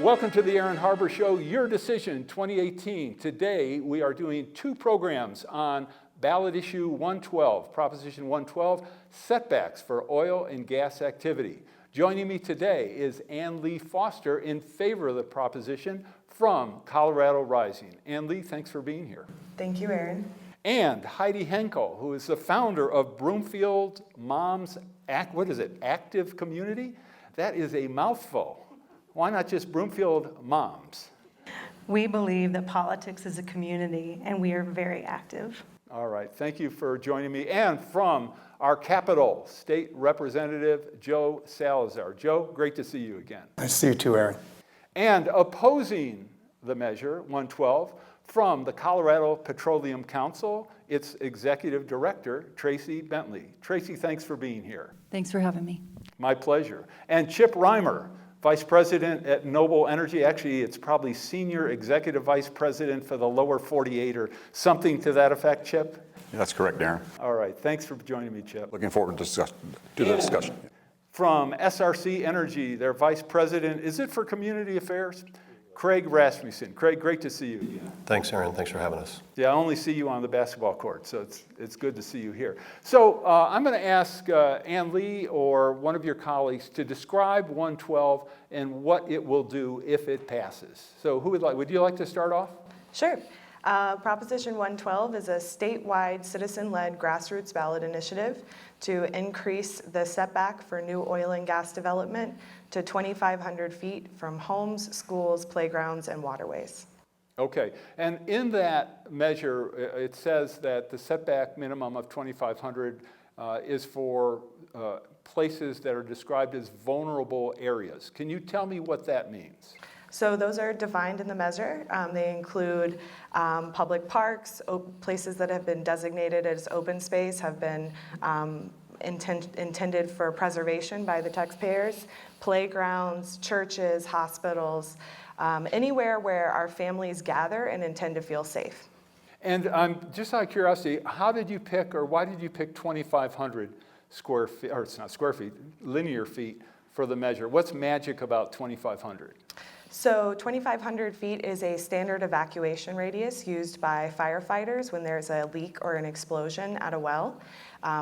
Welcome to the Aaron Harber Show, Your Decision 2018. Today we are doing two programs on ballot issue 112, Proposition 112, Setbacks for Oil and Gas Activity. Joining me today is Ann Lee Foster in favor of the proposition from Colorado Rising. Ann Lee, thanks for being here. Thank you, Aaron. And Heidi Henkel, who is the founder of Broomfield Moms Active Community? That is a mouthful. Why not just Broomfield Moms? We believe that politics is a community, and we are very active. All right, thank you for joining me. And from our capital, State Representative Joe Salazar. Joe, great to see you again. Nice to see you too, Aaron. And opposing the measure, 112, from the Colorado Petroleum Council, its Executive Director, Tracy Bentley. Tracy, thanks for being here. Thanks for having me. My pleasure. And Chip Reimer, Vice President at Noble Energy. Actually, it's probably Senior Executive Vice President for the lower 48 or something to that effect, Chip? Yeah, that's correct, Darren. All right, thanks for joining me, Chip. Looking forward to the discussion. From SRC Energy, their Vice President, is it for Community Affairs? Craig Rasmussen. Craig, great to see you. Thanks, Aaron. Thanks for having us. Yeah, I only see you on the basketball court, so it's good to see you here. So I'm going to ask Ann Lee or one of your colleagues to describe 112 and what it will do if it passes. So would you like to start off? Sure. Proposition 112 is a statewide citizen-led grassroots ballot initiative to increase the setback for new oil and gas development to 2,500 feet from homes, schools, playgrounds, and waterways. Okay, and in that measure, it says that the setback minimum of 2,500 is for places that are described as vulnerable areas. Can you tell me what that means? So those are defined in the measure. They include public parks, places that have been designated as open space, have been intended for preservation by the taxpayers, playgrounds, churches, hospitals, anywhere where our families gather and intend to feel safe. And just out of curiosity, how did you pick, or why did you pick 2,500 square feet, or it's not square feet, linear feet for the measure? What's magic about 2,500? So 2,500 feet is a standard evacuation radius used by firefighters when there's a leak or an explosion at a well.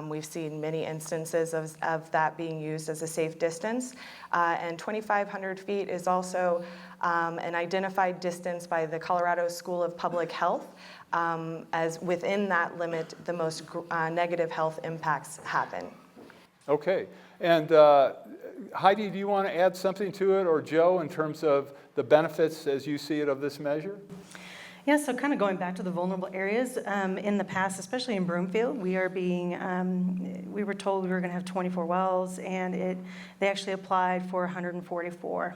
We've seen many instances of that being used as a safe distance. And 2,500 feet is also an identified distance by the Colorado School of Public Health, as within that limit, the most negative health impacts happen. Okay, and Heidi, do you want to add something to it, or Joe, in terms of the benefits as you see it of this measure? Yeah, so kind of going back to the vulnerable areas, in the past, especially in Broomfield, we were told we were going to have 24 wells, and they actually applied for 144.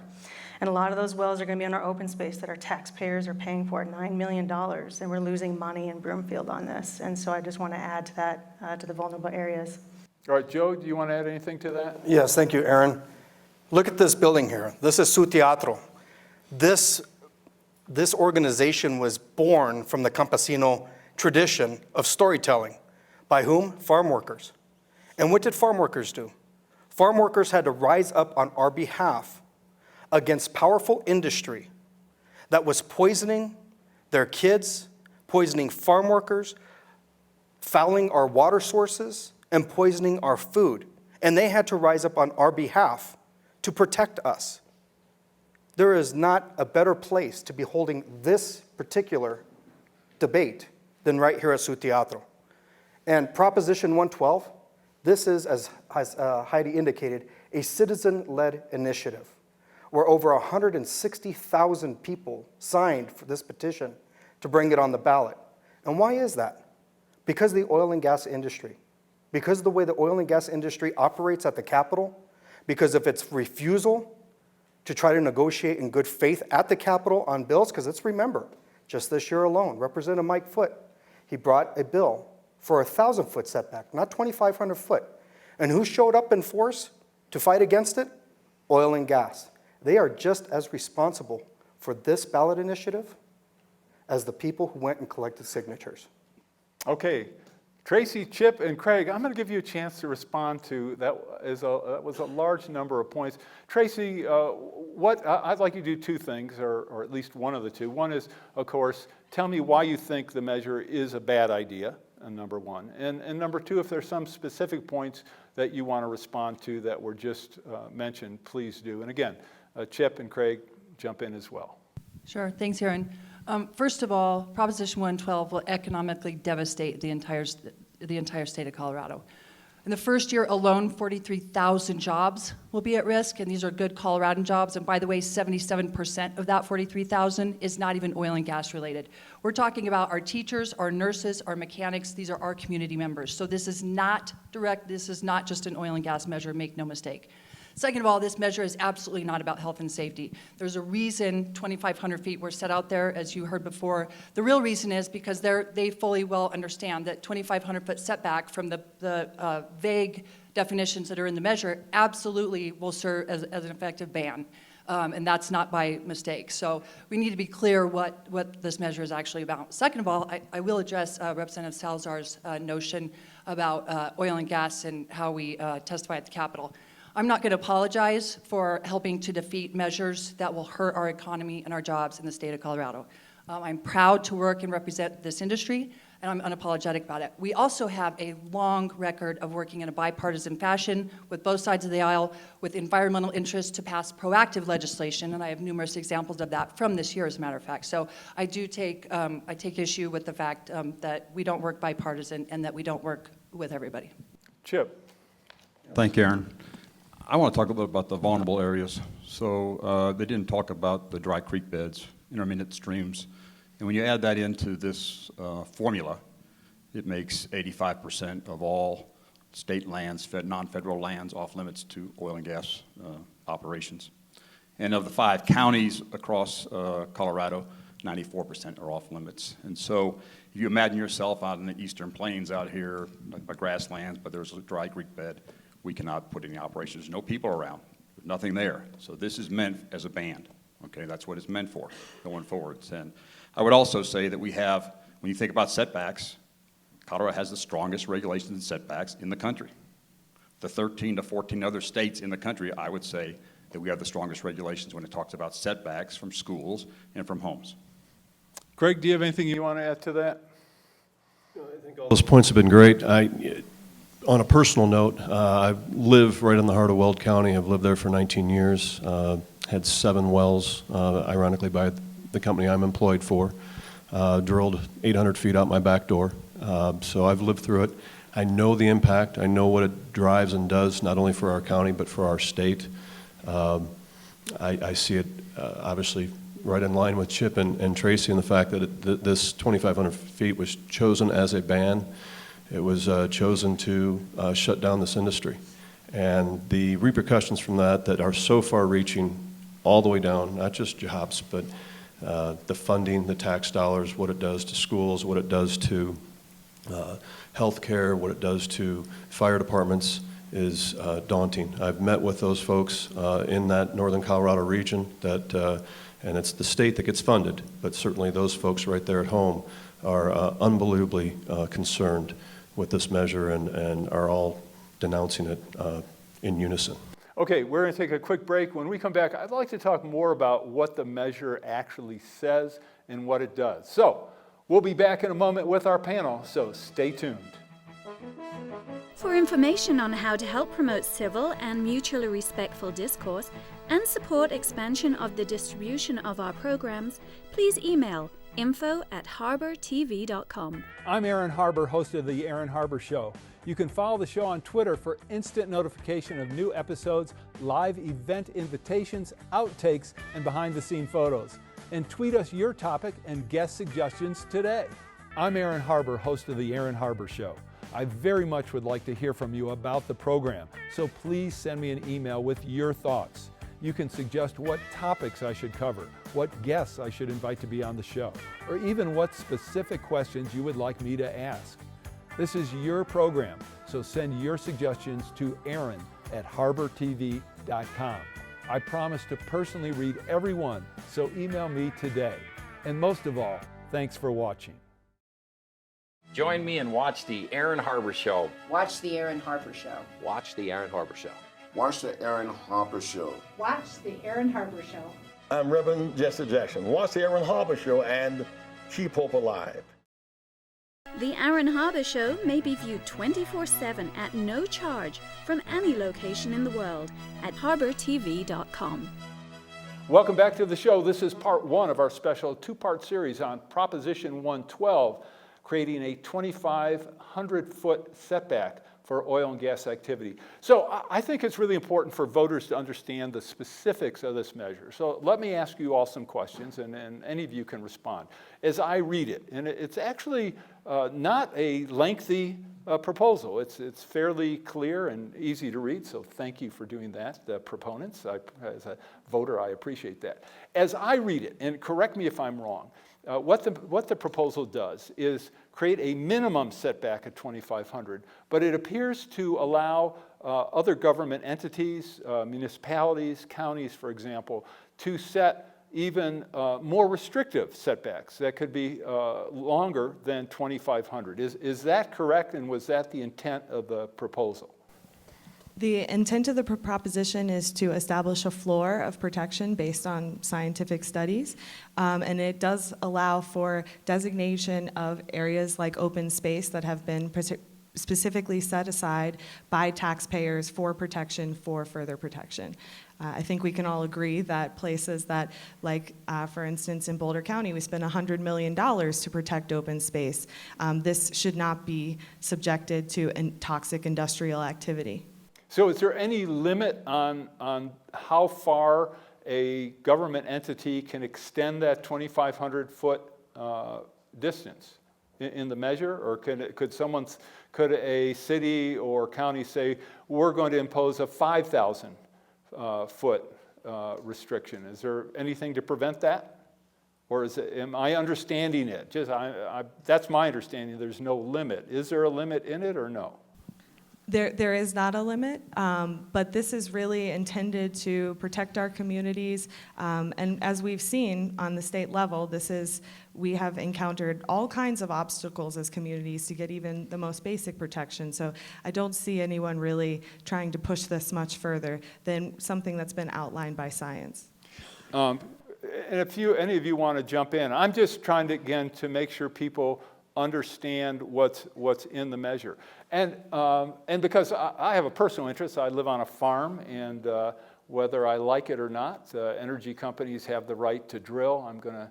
And a lot of those wells are going to be on our open space that our taxpayers are paying for, $9 million, and we're losing money in Broomfield on this. And so I just want to add to that, to the vulnerable areas. All right, Joe, do you want to add anything to that? Yes, thank you, Aaron. Look at this building here. This is Su Teatro. This organization was born from the campesino tradition of storytelling. By whom? Farm workers. And what did farm workers do? Farm workers had to rise up on our behalf against powerful industry that was poisoning their kids, poisoning farm workers, fouling our water sources, and poisoning our food. And they had to rise up on our behalf to protect us. There is not a better place to be holding this particular debate than right here at Su Teatro. And Proposition 112, this is, as Heidi indicated, a citizen-led initiative where over 160,000 people signed for this petition to bring it on the ballot. And why is that? Because of the oil and gas industry. Because of the way the oil and gas industry operates at the Capitol, because of its refusal to try to negotiate in good faith at the Capitol on bills, because let's remember, just this year alone, Representative Mike Foote, he brought a bill for a 1,000-foot setback, not 2,500 foot. And who showed up in force to fight against it? Oil and gas. They are just as responsible for this ballot initiative as the people who went and collected signatures. Okay, Tracy, Chip, and Craig, I'm going to give you a chance to respond to that. That was a large number of points. Tracy, I'd like you to do two things, or at least one of the two. One is, of course, tell me why you think the measure is a bad idea, number one. And number two, if there's some specific points that you want to respond to that were just mentioned, please do. And again, Chip and Craig, jump in as well. Sure, thanks, Aaron. First of all, Proposition 112 will economically devastate the entire state of Colorado. In the first year alone, 43,000 jobs will be at risk, and these are good Coloradan jobs. And by the way, 77% of that 43,000 is not even oil and gas related. We're talking about our teachers, our nurses, our mechanics. These are our community members. So this is not direct. This is not just an oil and gas measure. Make no mistake. Second of all, this measure is absolutely not about health and safety. There's a reason 2,500 feet were set out there, as you heard before. The real reason is because they fully well understand that 2,500-foot setback from the vague definitions that are in the measure absolutely will serve as an effective ban. And that's not by mistake. So we need to be clear what this measure is actually about. Second of all, I will address Representative Salazar's notion about oil and gas and how we testify at the Capitol. I'm not going to apologize for helping to defeat measures that will hurt our economy and our jobs in the state of Colorado. I'm proud to work and represent this industry, and I'm unapologetic about it. We also have a long record of working in a bipartisan fashion with both sides of the aisle, with environmental interests to pass proactive legislation, and I have numerous examples of that from this year, as a matter of fact. So I do take issue with the fact that we don't work bipartisan and that we don't work with everybody. Chip. Thank you, Aaron. I want to talk a little about the vulnerable areas. So they didn't talk about the dry creek beds, intermittent streams. And when you add that into this formula, it makes 85% of all state lands, non-federal lands, off limits to oil and gas operations. And of the 5 counties across Colorado, 94% are off limits. And so if you imagine yourself out in the eastern plains out here, like grasslands, but there's a dry creek bed, we cannot put any operations. There's no people around. There's nothing there. So this is meant as a band. Okay, that's what it's meant for going forwards. And I would also say that we have, when you think about setbacks, Colorado has the strongest regulations and setbacks in the country. The 13 to 14 other states in the country, I would say that we have the strongest regulations when it talks about setbacks from schools and from homes. Craig, do you have anything you want to add to that? I think all those points have been great. On a personal note, I live right in the heart of Weld County. I've lived there for 19 years, had 7 wells, ironically by the company I'm employed for, drilled 800 feet out my back door. So I've lived through it. I know the impact. I know what it drives and does, not only for our county, but for our state. I see it obviously right in line with Chip and Tracy in the fact that this 2,500 feet was chosen as a ban. It was chosen to shut down this industry. And the repercussions from that are so far reaching all the way down, not just jobs, but the funding, the tax dollars, what it does to schools, what it does to health care, what it does to fire departments is daunting. I've met with those folks in that northern Colorado region and it's the state that gets funded, but certainly those folks right there at home are unbelievably concerned with this measure and are all denouncing it in unison. Okay, we're going to take a quick break. When we come back, I'd like to talk more about what the measure actually says and what it does. So we'll be back in a moment with our panel, so stay tuned. For information on how to help promote civil and mutually respectful discourse and support expansion of the distribution of our programs, please email info@harbortv.com. I'm Aaron Harber, host of The Aaron Harber Show. You can follow the show on Twitter for instant notification of new episodes, live event invitations, outtakes, and behind-the-scene photos. And tweet us your topic and guest suggestions today. I'm Aaron Harber, host of The Aaron Harber Show. I very much would like to hear from you about the program, so please send me an email with your thoughts. You can suggest what topics I should cover, what guests I should invite to be on the show, or even what specific questions you would like me to ask. This is your program, so send your suggestions to aaron@harbortv.com. I promise to personally read every one, so email me today. And most of all, thanks for watching. Join me and watch the Aaron Harber Show. Watch the Aaron Harber Show. Watch the Aaron Harber Show. Watch the Aaron Harper Show. Watch the Aaron Harber Show. I'm Reverend Jesse Jackson. Watch the Aaron Harber Show and Keep Hope Alive. The Aaron Harber Show may be viewed 24/7 at no charge from any location in the world at harbortv.com. Welcome back to the show. This is part one of our special two-part series on Proposition 112, creating a 2,500-foot setback for oil and gas activity. So I think it's really important for voters to understand the specifics of this measure. So let me ask you all some questions, and any of you can respond. As I read it, and it's actually not a lengthy proposal. It's fairly clear and easy to read, so thank you for doing that, the proponents. As a voter, I appreciate that. As I read it, and correct me if I'm wrong, what the proposal does is create a minimum setback at 2,500, but it appears to allow other government entities, municipalities, counties, for example, to set even more restrictive setbacks that could be longer than 2,500. Is that correct, and was that the intent of the proposal? The intent of the proposition is to establish a floor of protection based on scientific studies, and it does allow for designation of areas like open space that have been specifically set aside by taxpayers for protection, for further protection. I think we can all agree that places that, like for instance in Boulder County, we spend $100 million to protect open space. This should not be subjected to toxic industrial activity. So is there any limit on how far a government entity can extend that 2,500-foot distance in the measure? Or could a city or county say, we're going to impose a 5,000-foot restriction? Is there anything to prevent that? Or am I understanding it? That's my understanding, there's no limit. Is there a limit in it or no? There is not a limit, but this is really intended to protect our communities. And as we've seen on the state level, we have encountered all kinds of obstacles as communities to get even the most basic protection. So I don't see anyone really trying to push this much further than something that's been outlined by science. And if any of you want to jump in, I'm just trying to, again, to make sure people understand what's in the measure. And because I have a personal interest, I live on a farm, and whether I like it or not, energy companies have the right to drill. I'm going to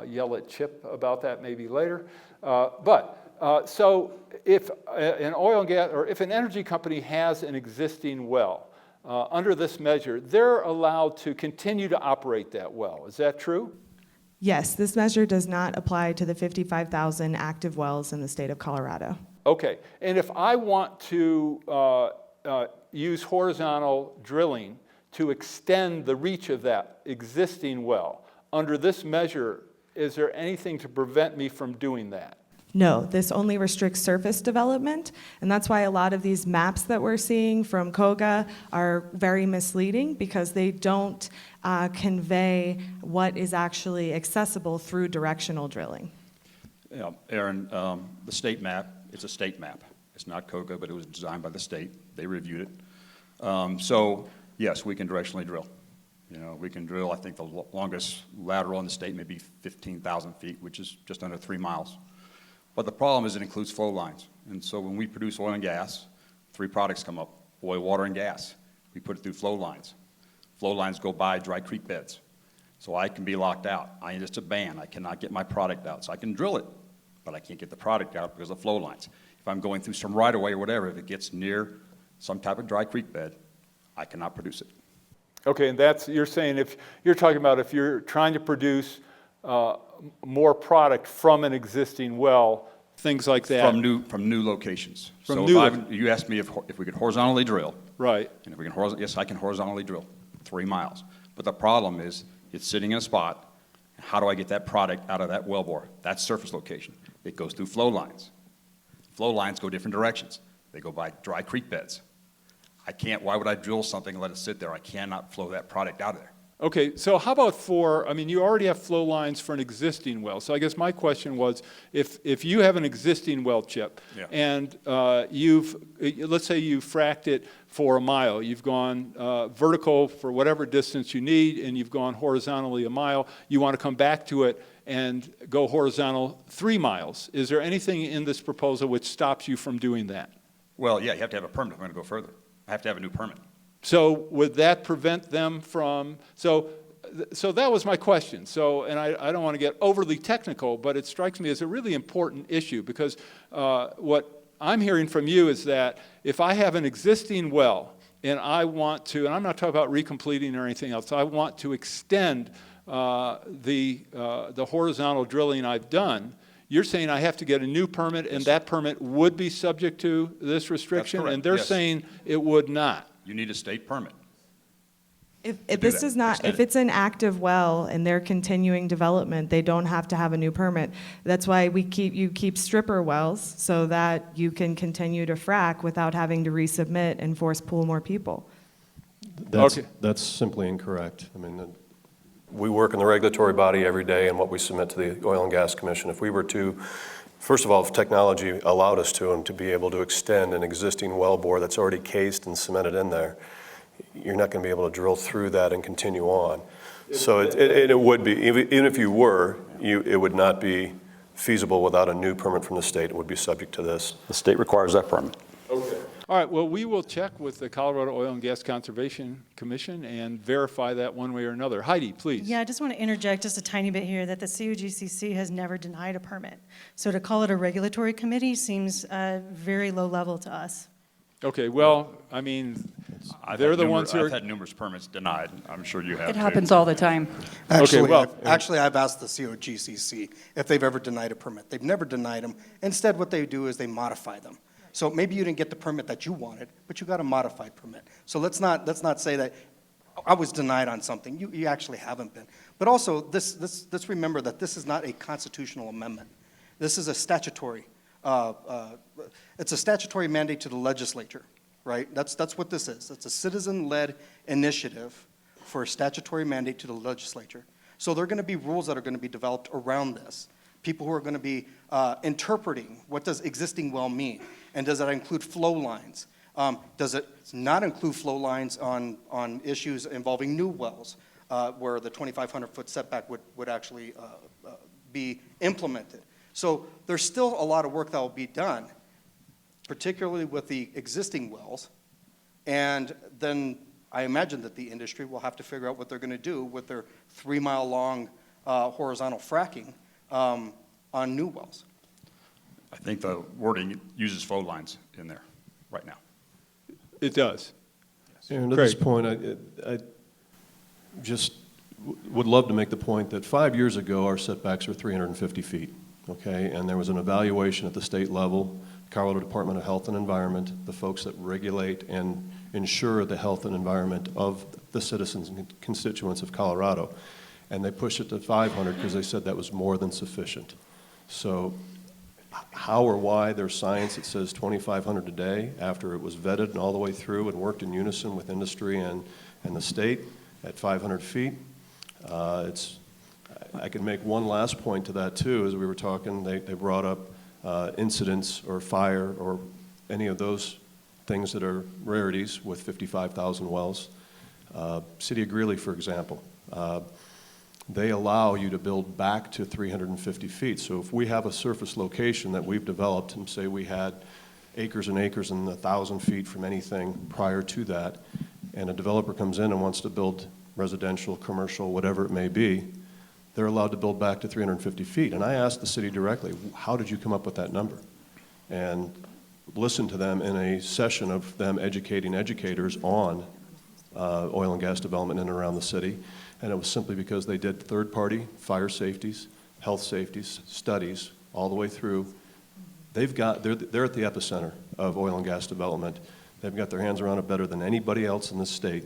yell at Chip about that maybe later. So if an oil and gas, or if an energy company has an existing well, under this measure, they're allowed to continue to operate that well. Is that true? Yes, this measure does not apply to the 55,000 active wells in the state of Colorado. Okay, and if I want to use horizontal drilling to extend the reach of that existing well, under this measure, is there anything to prevent me from doing that? No, this only restricts surface development, and that's why a lot of these maps that we're seeing from COGA are very misleading, because they don't convey what is actually accessible through directional drilling. Yeah, Aaron, the state map, it's a state map. It's not COGA, but it was designed by the state. They reviewed it. So yes, we can directionally drill. You know, we can drill, I think the longest lateral in the state may be 15,000 feet, which is just under 3 miles. But the problem is it includes flow lines. And so when we produce oil and gas, 3 products come up: oil, water, and gas. We put it through flow lines. Flow lines go by dry creek beds. So I can be locked out. It's a ban. I cannot get my product out. So I can drill it, but I can't get the product out because of flow lines. If I'm going through some right-of-way or whatever, if it gets near some type of dry creek bed, I cannot produce it. Okay, and you're saying if you're talking about if you're trying to produce more product from an existing well, things like that. From new locations. You asked me if we could horizontally drill. Right. And if we can yes, I can horizontally drill 3 miles. But the problem is it's sitting in a spot. How do I get that product out of that wellbore? That's surface location. It goes through flow lines. Flow lines go different directions. They go by dry creek beds. Why would I drill something and let it sit there? I cannot flow that product out of there. Okay, so how about you already have flow lines for an existing well. So I guess my question was, if you have an existing well, Chip, Yeah. and let's say you fracked it for a mile, you've gone vertical for whatever distance you need, and you've gone horizontally a mile, you want to come back to it and go horizontal 3 miles. Is there anything in this proposal which stops you from doing that? Well, yeah, you have to have a permit if I'm going to go further. I have to have a new permit. So would that prevent them from, so that was my question. So, and I don't want to get overly technical, but it strikes me as a really important issue, because what I'm hearing from you is that if I have an existing well and I want to, and I'm not talking about recompleting or anything else, I want to extend the horizontal drilling I've done, you're saying I have to get a new permit, and that permit would be subject to this restriction? correct, And they're yes. saying it would not. You need a state permit. If do this that, does not, extend if it. it's an active well and they're continuing development, they don't have to have a new permit. That's why you keep stripper wells, so that you can continue to frack without having to resubmit and force pool more people. That's simply incorrect. I mean, we work in the regulatory body every day and what we submit to the Oil and Gas Commission. If we were to, first of all, if technology allowed us to, and to be able to extend an existing well bore that's already cased and cemented in there, you're not going to be able to drill through that and continue on. So it would be, even if you were, it would not be feasible without a new permit from the state. It would be subject to this. The state requires that permit. Okay. All right, well, we will check with the Colorado Oil and Gas Conservation Commission and verify that one way or another. Heidi, please. Yeah, I just want to interject just a tiny bit here that the COGCC has never denied a permit. So to call it a regulatory committee seems very low level to us. Okay, well, I mean, they're the ones who I've are, had numerous permits denied. I'm sure you have It too. happens all the time. Actually, Okay, well- I've asked the COGCC if they've ever denied a permit. They've never denied them. Instead, what they do is they modify them. So maybe you didn't get the permit that you wanted, but you got a modified permit. So let's not say that I was denied on something. You actually haven't been. But also, let's remember that this is not a constitutional amendment. This is a statutory. It's a statutory mandate to the legislature, right? That's what this is. It's a citizen-led initiative for a statutory mandate to the legislature. So there are going to be rules that are going to be developed around this. People who are going to be interpreting what does existing well mean, and does that include flow lines? Does it not include flow lines on issues involving new wells, where the 2,500-foot setback would actually be implemented? So there's still a lot of work that will be done, particularly with the existing wells, and then I imagine that the industry will have to figure out what they're going to do with their 3-mile-long horizontal fracking on new wells. I think the wording uses flow lines in there right now. it does. And at this Craig. point, I just would love to make the point that 5 years ago, our setbacks were 350 feet, okay? And there was an evaluation at the state level, Colorado Department of Health and Environment, the folks that regulate and ensure the health and environment of the citizens and constituents of Colorado. And they pushed it to 500 because they said that was more than sufficient. So how or why there's science that says 2,500 a day after it was vetted and all the way through and worked in unison with industry and the state at 500 feet. I can make one last point to that too. As we were talking, they brought up incidents or fire or any of those things that are rarities with 55,000 wells. City of Greeley, for example, they allow you to build back to 350 feet. So if we have a surface location that we've developed and say we had acres and acres and 1,000 feet from anything prior to that, and a developer comes in and wants to build residential, commercial, whatever it may be, they're allowed to build back to 350 feet. And I asked the city directly, how did you come up with that number? And listened to them in a session of them educating educators on oil and gas development in and around the city. And it was simply because they did third-party fire safeties, health safeties, studies, all the way through. They're at the epicenter of oil and gas development. They've got their hands around it better than anybody else in the state.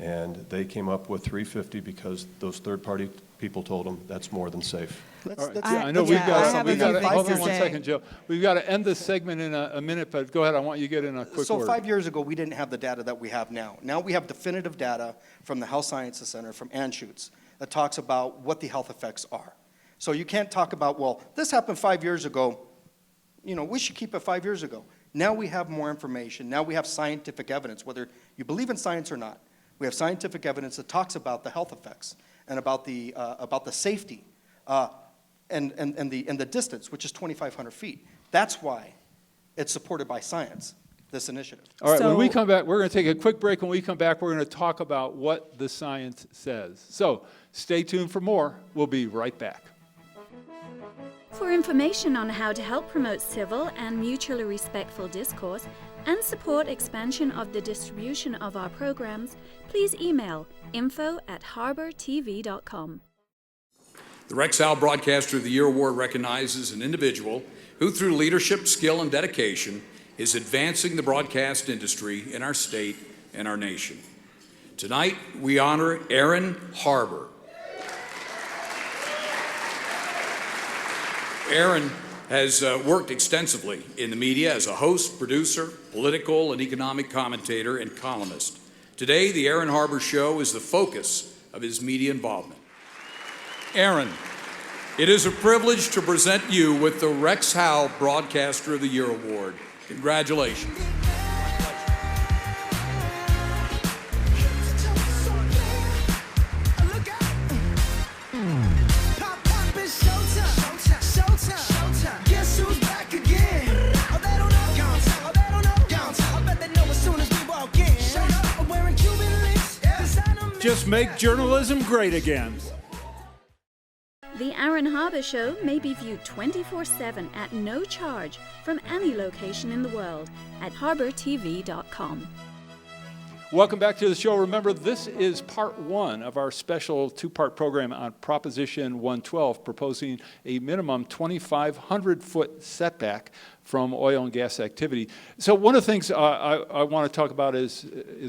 And they came up with 350 because those third-party people told them that's more than safe. All right. I know we've I got have to, a few hold things on to one say. second, Joe. We've got to end this segment in a minute, but go ahead. I want you to get in a quick So word. 5 years ago, we didn't have the data that we have now. Now we have definitive data from the Health Sciences Center, from Anschutz, that talks about what the health effects are. So you can't talk about, well, this happened 5 years ago. You know, we should keep it 5 years ago. Now we have more information. Now we have scientific evidence, whether you believe in science or not. We have scientific evidence that talks about the health effects and about the safety and the distance, which is 2,500 feet. That's why it's supported by science, this initiative. All right, when So- we come back, we're going to take a quick break. When we come back, we're going to talk about what the science says. So stay tuned for more. We'll be right back. For information on how to help promote civil and mutually respectful discourse and support expansion of the distribution of our programs, please email info@harbortv.com. The Rex Howell Broadcaster of the Year Award recognizes an individual who, through leadership, skill, and dedication, is advancing the broadcast industry in our state and our nation. Tonight, we honor Aaron Harber. Aaron has worked extensively in the media as a host, producer, political and economic commentator, and columnist. Today, the Aaron Harber Show is the focus of his media involvement. Aaron, it is a privilege to present you with the Rex Howell Broadcaster of the Year Award. Congratulations. Just make journalism great again. The Aaron Harber Show may be viewed 24/7 at no charge from any location in the world at harbortv.com. Welcome back to the show. Remember, this is part one of our special two-part program on Proposition 112, proposing a minimum 2,500-foot setback from oil and gas activity. So one of the things I want to talk about is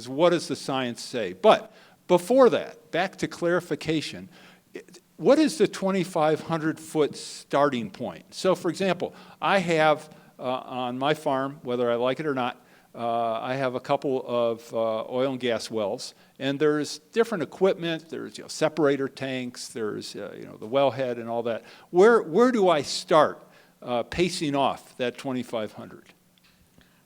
what does the science say? But before that, back to clarification, what is the 2,500-foot starting point? So, for example, I have on my farm, whether I like it or not, I have a couple of oil and gas wells, and there's different equipment. There's separator tanks. There's the wellhead and all that. Where do I start pacing off that 2,500?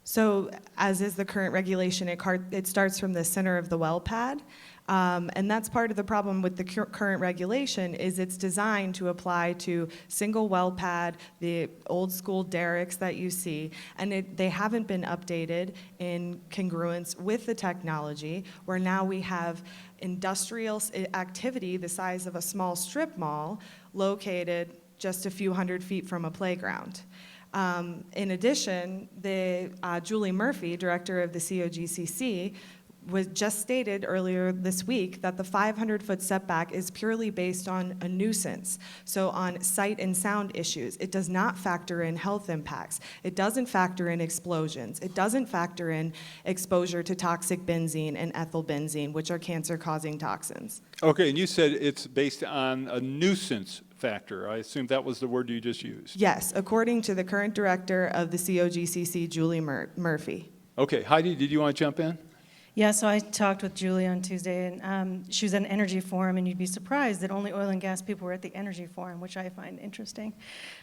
So as is the current regulation, it starts from the center of the well pad. And that's part of the problem with the current regulation is it's designed to apply to single well pad, the old school derricks that you see, and they haven't been updated in congruence with the technology, where now we have industrial activity the size of a small strip mall located just a few hundred feet from a playground. In addition, Julie Murphy, director of the COGCC, was just stated earlier this week that the 500-foot setback is purely based on a nuisance, so on sight and sound issues. It does not factor in health impacts. It doesn't factor in explosions. It doesn't factor in exposure to toxic benzene and ethylbenzene, which are cancer-causing toxins. Okay, and you said it's based on a nuisance factor. I assume that was the word you just used. Yes, according to the current director of the COGCC, Julie Murphy. Okay, Heidi, did you want to jump in? Yeah, so I talked with Julie on Tuesday, and she was at an energy forum, and you'd be surprised that only oil and gas people were at the energy forum, which I find interesting.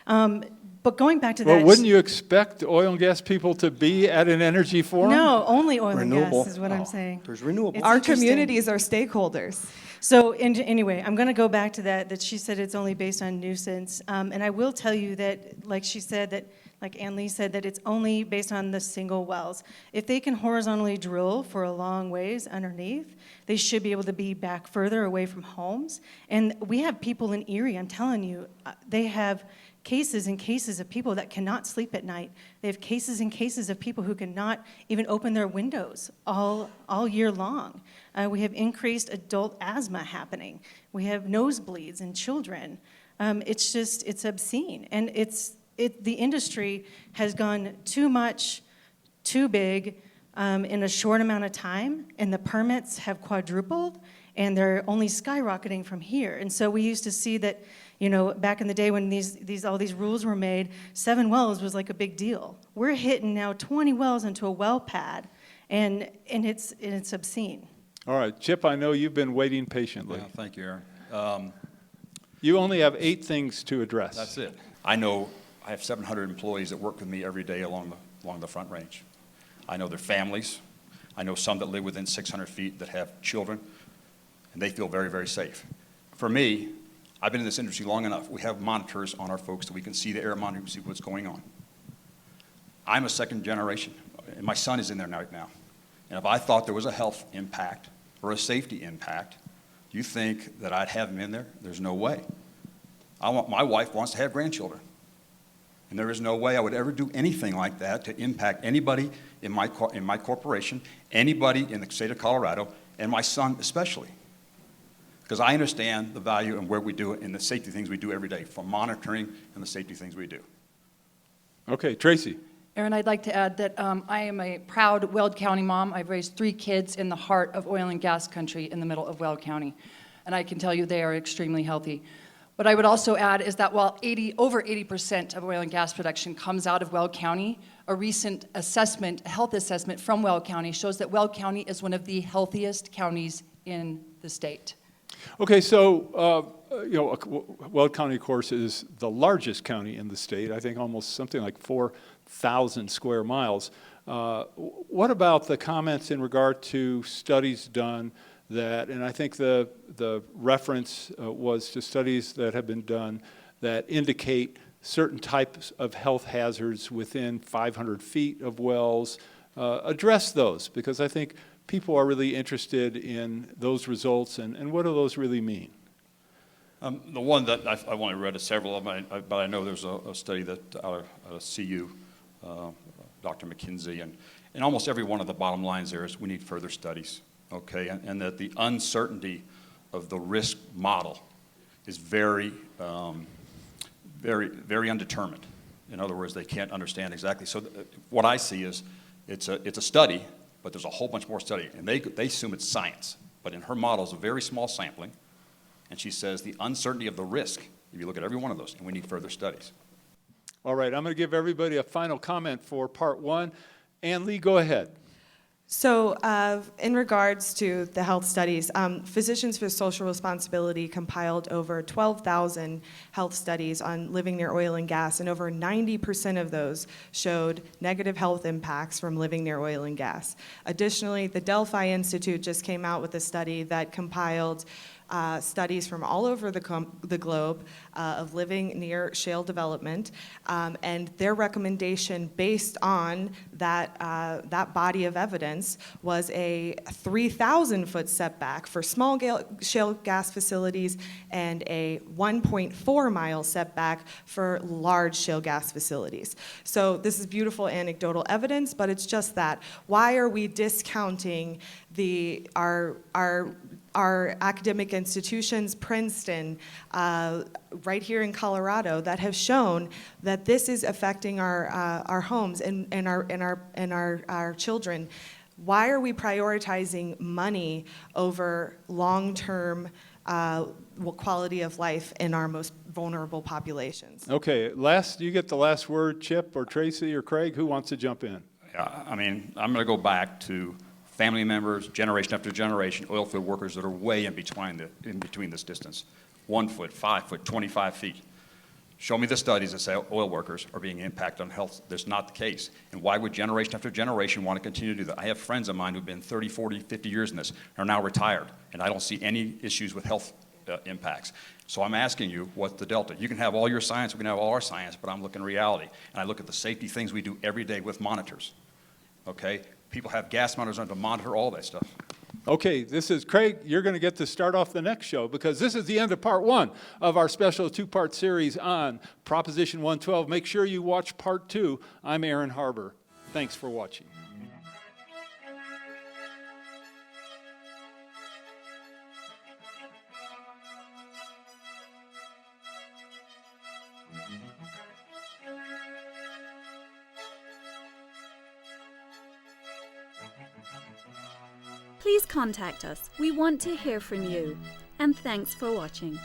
But going back to that... Well, wouldn't you expect oil and gas people to be at an energy forum? No, only oil Renewable. and gas is what I'm saying. There's renewable. It's Our interesting. communities are stakeholders. So anyway, I'm going to go back to that she said it's only based on nuisance. And I will tell you that, like she said, that like Ann Lee said, that it's only based on the single wells. If they can horizontally drill for a long ways underneath, they should be able to be back further away from homes. And we have people in Erie, I'm telling you, they have cases and cases of people that cannot sleep at night. They have cases and cases of people who cannot even open their windows all year long. We have increased adult asthma happening. We have nosebleeds in children. It's obscene. And the industry has gone too much, too big, in a short amount of time, and the permits have quadrupled, and they're only skyrocketing from here. And so we used to see that, you know, back in the day when all these rules were made, 7 wells was like a big deal. We're hitting now 20 wells into a well pad, and it's obscene. All right, Chip, I know you've been waiting patiently. Yeah, thank you, Aaron. You only have 8 things to address. That's it. I know I have 700 employees that work with me every day along the Front Range. I know their families. I know some that live within 600 feet that have children, and they feel very, very safe. For me, I've been in this industry long enough. We have monitors on our folks that we can see the air monitor and see what's going on. I'm a second generation, and my son is in there right now. And if I thought there was a health impact or a safety impact, do you think that I'd have him in there? There's no way. My wife wants to have grandchildren. And there is no way I would ever do anything like that to impact anybody in my corporation, anybody in the state of Colorado, and my son especially. Because I understand the value and where we do it and the safety things we do every day, from monitoring and the safety things we do. Okay, Tracy. Aaron, I'd like to add that I am a proud Weld County mom. I've raised 3 kids in the heart of oil and gas country in the middle of Weld County. And I can tell you they are extremely healthy. What I would also add is that while over 80% of oil and gas production comes out of Weld County, a recent assessment, a health assessment from Weld County shows that Weld County is one of the healthiest counties in the state. Okay, so, Weld County, of course, is the largest county in the state. I think almost something like 4,000 square miles. What about the comments in regard to studies done that, and I think the reference was to studies that have been done that indicate certain types of health hazards within 500 feet of wells. Address those, because I think people are really interested in those results, and what do those really mean? The one that I've only read several of them, but I know there's a study that out of CU, Dr. McKinsey, and almost every one of the bottom lines there is we need further studies, okay? And that the uncertainty of the risk model is very, very undetermined. In other words, they can't understand exactly. So what I see is it's a study, but there's a whole bunch more study, and they assume it's science. But in her model, it's a very small sampling, and she says the uncertainty of the risk, if you look at every one of those, and we need further studies. All right, I'm going to give everybody a final comment for part 1. Ann Lee, go ahead. So in regards to the health studies, Physicians for Social Responsibility compiled over 12,000 health studies on living near oil and gas, and over 90% of those showed negative health impacts from living near oil and gas. Additionally, the Delphi Institute just came out with a study that compiled studies from all over the globe of living near shale development, and their recommendation based on that body of evidence was a 3,000-foot setback for small shale gas facilities and a 1.4-mile setback for large shale gas facilities. So this is beautiful anecdotal evidence, but it's just that. Why are we discounting our academic institutions, Princeton, right here in Colorado, that have shown that this is affecting our homes and our children? Why are we prioritizing money over long-term quality of life in our most vulnerable populations? Okay, you get the last word, Chip or Tracy or Craig. Who wants to jump in? I mean, I'm going to go back to family members, generation after generation, oil field workers that are way in between this distance. 1 foot, 5 foot, 25 feet. Show me the studies that say oil workers are being impacted on health. That's not the case. And why would generation after generation want to continue to do that? I have friends of mine who've been 30, 40, 50 years in this, are now retired, and I don't see any issues with health impacts. So I'm asking you, what's the delta? You can have all your science, we can have all our science, but I'm looking at reality. And I look at the safety things we do every day with monitors, okay? People have gas monitors on to monitor all that stuff. Okay, this is Craig. You're going to get to start off the next show, because this is the end of part 1 of our special 2-part series on Proposition 112. Make sure you watch part 2. I'm Aaron Harber. Thanks for watching. please contact us. We want to hear from you. And thanks for watching.